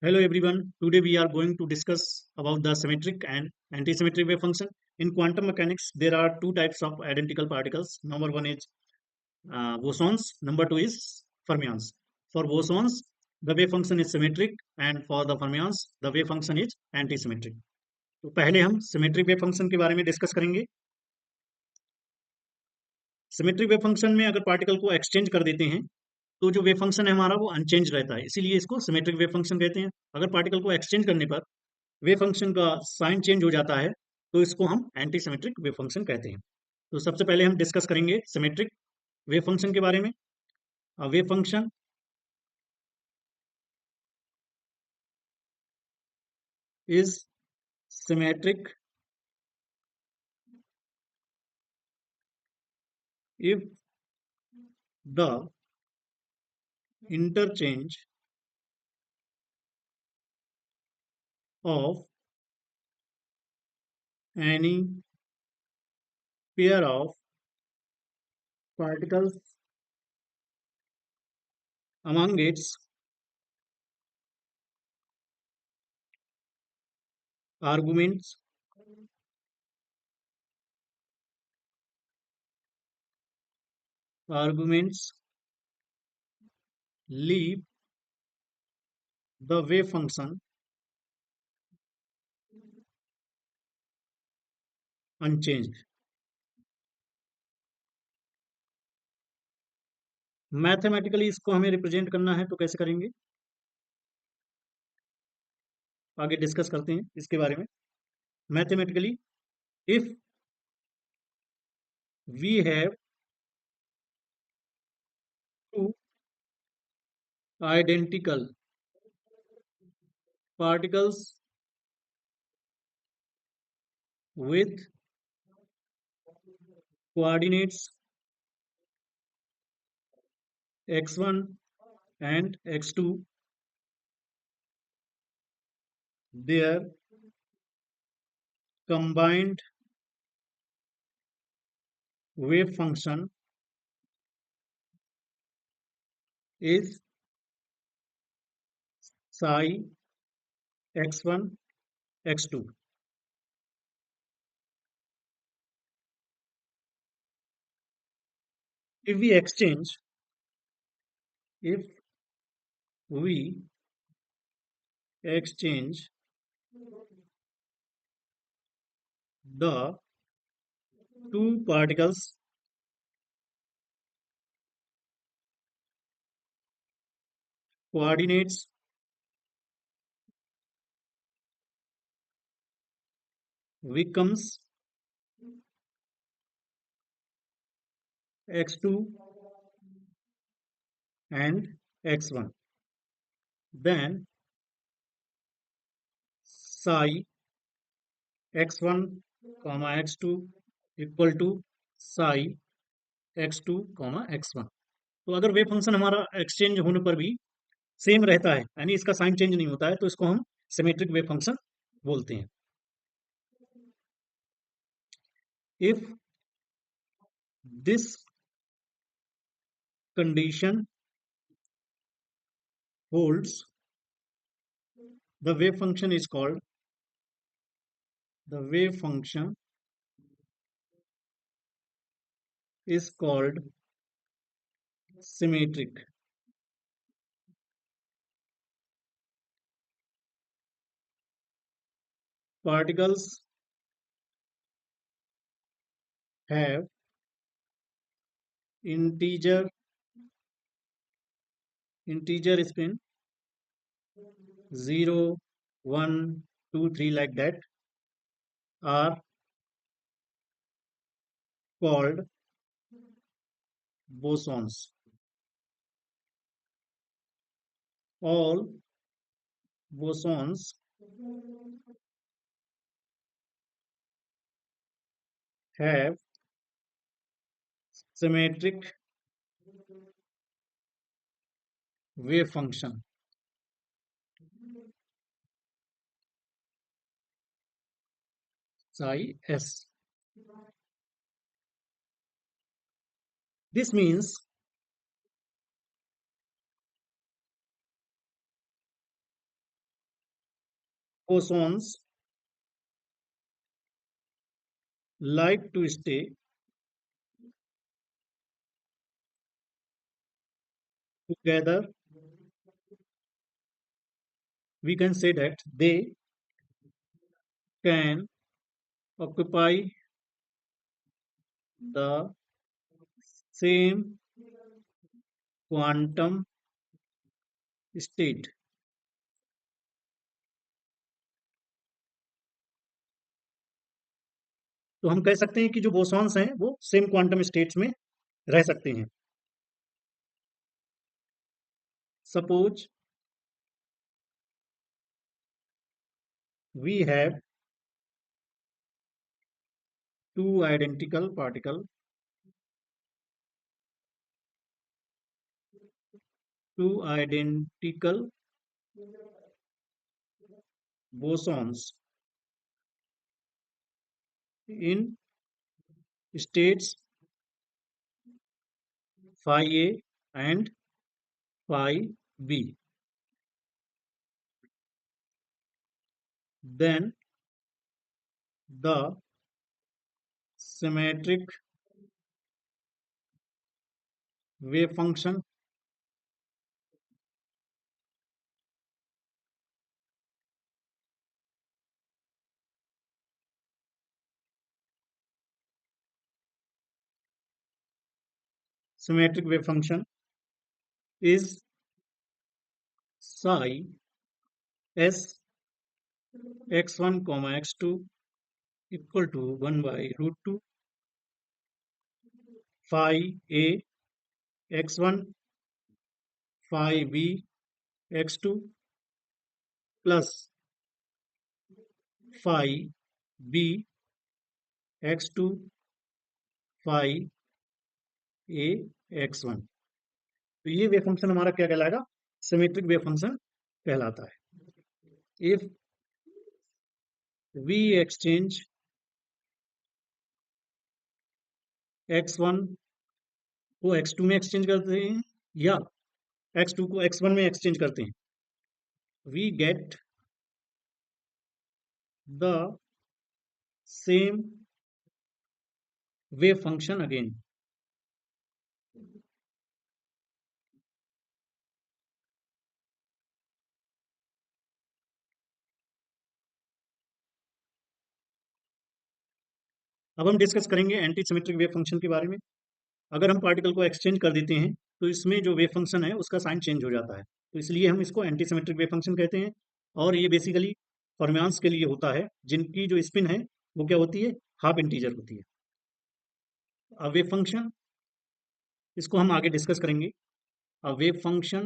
Hello everyone. Today we are going to discuss about the symmetric and antisymmetric wave function. In quantum mechanics, there are two types of identical particles. Number one is bosons. Number two is fermions. For bosons, the wave function is symmetric, and for the fermions, the wave function is antisymmetric. तो पहले हम symmetric wave function के बारे में discuss करेंगे. Symmetric wave function में अगर particle को एक्सचेंज कर देते हैं तो जो वेव फंक्शन है हमारा वो अनचेंज रहता है, इसीलिए इसको सिमेट्रिक वेव फंक्शन कहते हैं. अगर पार्टिकल को एक्सचेंज करने पर वेव फंक्शन का साइन चेंज हो जाता है तो इसको हम एंटी सिमेट्रिक वेव फंक्शन कहते हैं. तो सबसे पहले हम डिस्कस करेंगे सिमेट्रिक वेव फंक्शन के बारे में. Wave function is symmetric if the interchange of any pair of particles among its arguments arguments leave the wave function unchanged. Mathematically इसको हमें रिप्रेजेंट करना है तो कैसे करेंगे, आगे डिस्कस करते हैं इसके बारे में. Mathematically if we have two identical particles with coordinates x1 and x2, their combined wave function is psi x1 x2. If we exchange, if we exchange the two particles coordinates becomes x2 and x1, then psi x1 comma x2 equal to psi x2 comma x1. तो अगर wave function हमारा exchange होने पर भी same रहता है, यानी इसका साइन चेंज नहीं होता है, तो इसको हम सिमेट्रिक वेव फंक्शन बोलते हैं. If this condition holds, the wave function is called the wave function is called symmetric. Particles have integer spin 0, 1, 2, 3 like that are called bosons. All bosons have symmetric wave function psi s. This means bosons like to stay together, we can say that they can occupy the same quantum state. तो हम कह सकते हैं कि जो bosons हैं वो same quantum states में रह सकते हैं. Suppose we have two identical particle, two identical bosons in states phi A and phi B. Then the symmetric wave function is psi s x1 comma x2 equal to 1 by root 2 phi a x1 phi b x2 plus phi b x2 phi a x1. तो ये wave function हमारा क्या कहलाएगा? Symmetric wave function कहलाता है. If we exchange x1 को x2 में exchange करते हैं या x2 को x1 में एक्सचेंज करते हैं, we get the same wave function again. अब हम डिस्कस करेंगे एंटी सिमेट्रिक वेव फंक्शन के बारे में. अगर हम पार्टिकल को एक्सचेंज कर देते हैं तो इसमें जो वेव फंक्शन है उसका साइन चेंज हो जाता है, तो इसलिए हम इसको एंटी सिमेट्रिक वेव फंक्शन कहते हैं. और ये बेसिकली फॉर्मियांस के लिए होता है जिनकी जो स्पिन है वो क्या होती है? हाफ इंटीजर होती है. अब वेव फंक्शन इसको हम आगे डिस्कस करेंगे. A wave function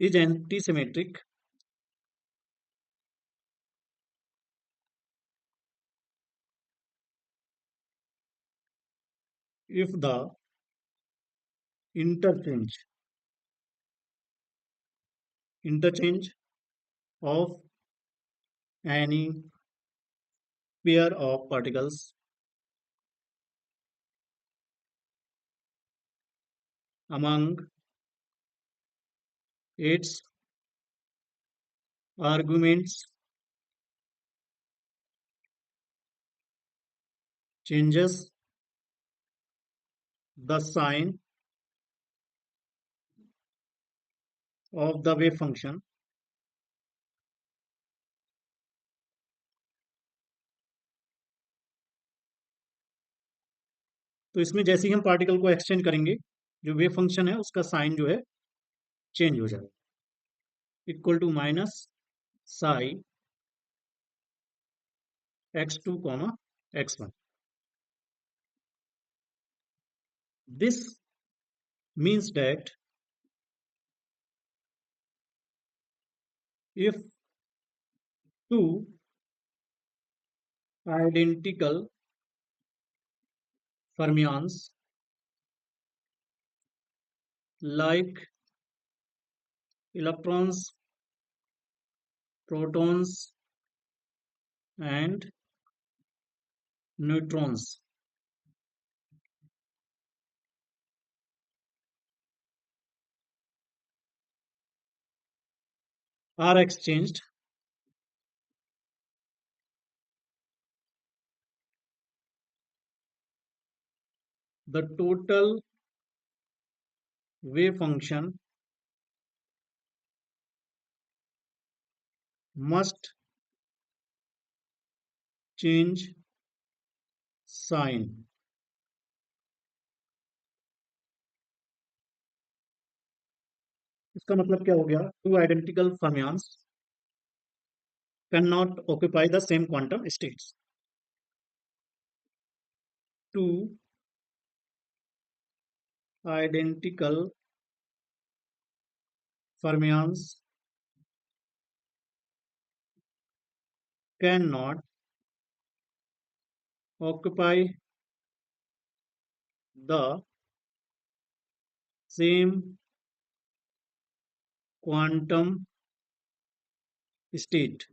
is antisymmetric if the interchange interchange of any pair of particles among its arguments changes the sign of the wave function. तो इसमें जैसे ही हम पार्टिकल को एक्सचेंज करेंगे जो वेव फंक्शन है उसका साइन जो है चेंज हो जाएगा. Equal to minus psi x2 comma x1. This means that if two identical fermions like electrons, protons and neutrons are exchanged the total wave function must change sign. इसका मतलब क्या हो गया? Two identical fermions cannot occupy the same quantum states. Two identical fermions cannot occupy the same quantum state.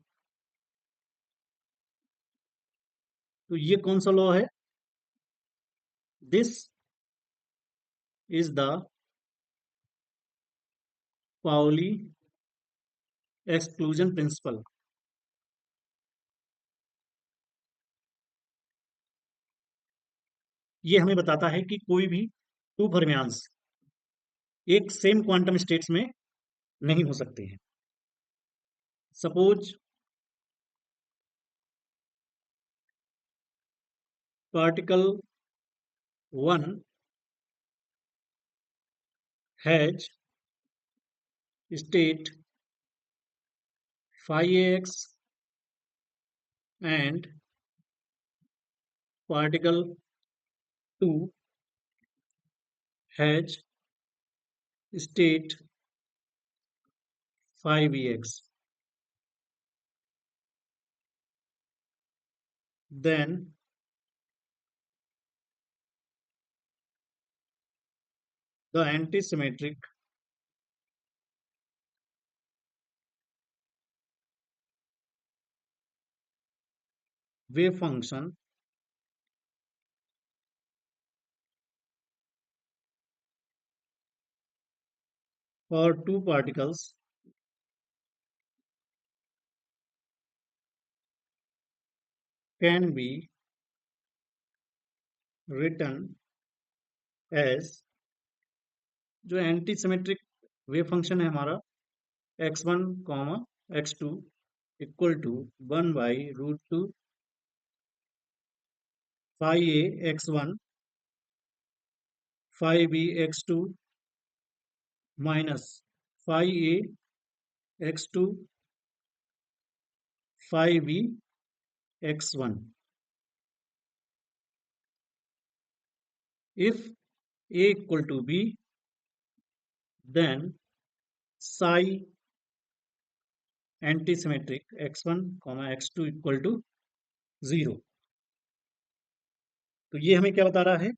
तो ये कौन सा law है? This is the Pauli exclusion principle. ये हमें बताता है कि कोई भी टू फर्मियान्स एक सेम क्वांटम स्टेट्स में नहीं हो सकते हैं. Suppose particle 1 has state phi ax and particle 2 has state phi bx. Then the antisymmetric wave function for two particles can be written as, जो एंटी सिमेट्रिक वेव फंक्शन है हमारा, x1 comma x2 equal to 1/√2 phi a x1 phi b x2 minus phi a x2 phi b x1. If a equal to b, then psi antisymmetric x1 x2 equal to 0. तो ये हमें क्या बता रहा है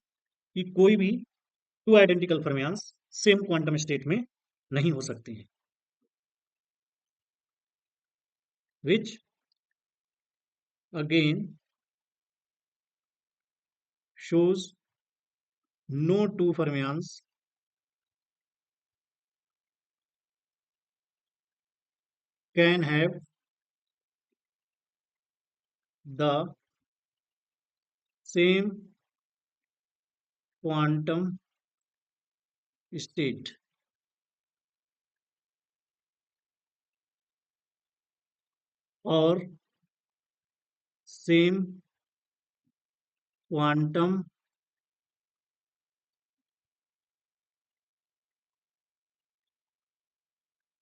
कि कोई भी two identical fermions same quantum state में नहीं हो सकते हैं. Which again shows no two fermions can have the same quantum state. और सेम क्वांटम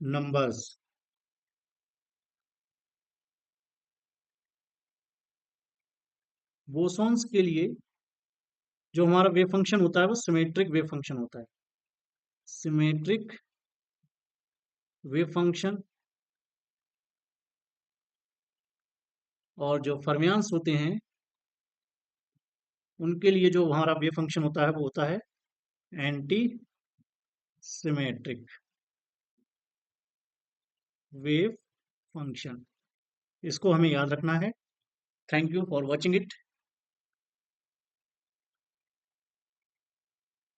नंबर्स. बोसॉन्स के लिए जो हमारा वेव फंक्शन होता है वो सिमेट्रिक वेव फंक्शन होता है. Symmetric wave function. और जो फर्मियान्स होते हैं उनके लिए जो हमारा वेव फंक्शन होता है वो होता है एंटी सिमेट्रिक वेव फंक्शन. इसको हमें याद रखना है. Thank you for watching it.